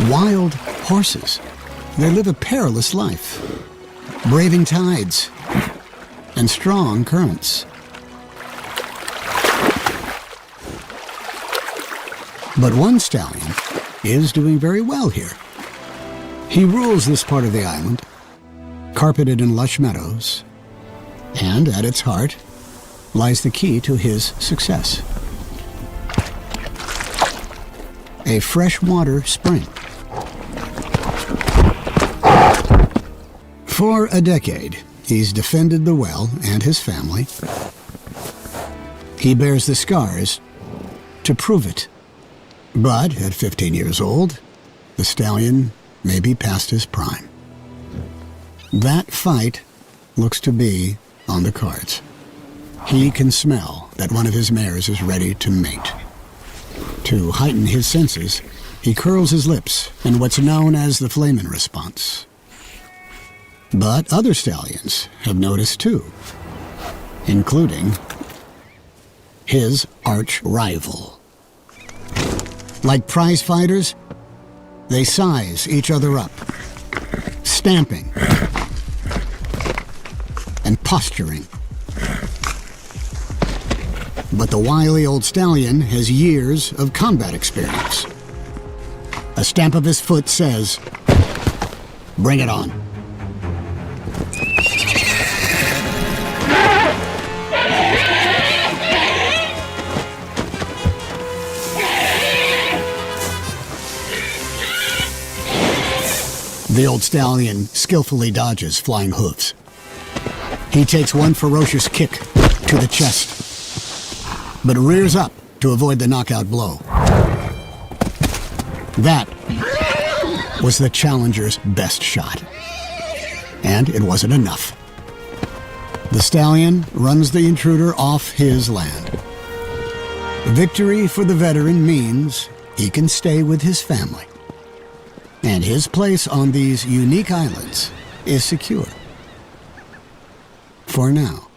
Wild horses. They live a perilous life, braving tides and strong currents. But one stallion is doing very well here. He rules this part of the island, carpeted in lush meadows, and at its heart lies the key to his success. A freshwater spring. For a decade, he's defended the well and his family. He bears the scars to prove it. But at 15 years old, the stallion may be past his prime. That fight looks to be on the cards. He can smell that one of his mares is ready to mate. To heighten his senses, he curls his lips in what's known as the flamen response. But other stallions have noticed too, including his arch rival. Like prize fighters, they size each other up, stamping and posturing. But the wily old stallion has years of combat experience. A stamp of his foot says, "Bring it on." The old stallion skillfully dodges flying hooves. He takes one ferocious kick to the chest, but rears up to avoid the knockout blow. That was the challenger's best shot. And it wasn't enough. The stallion runs the intruder off his land. Victory for the veteran means he can stay with his family. And his place on these unique islands is secure. For now.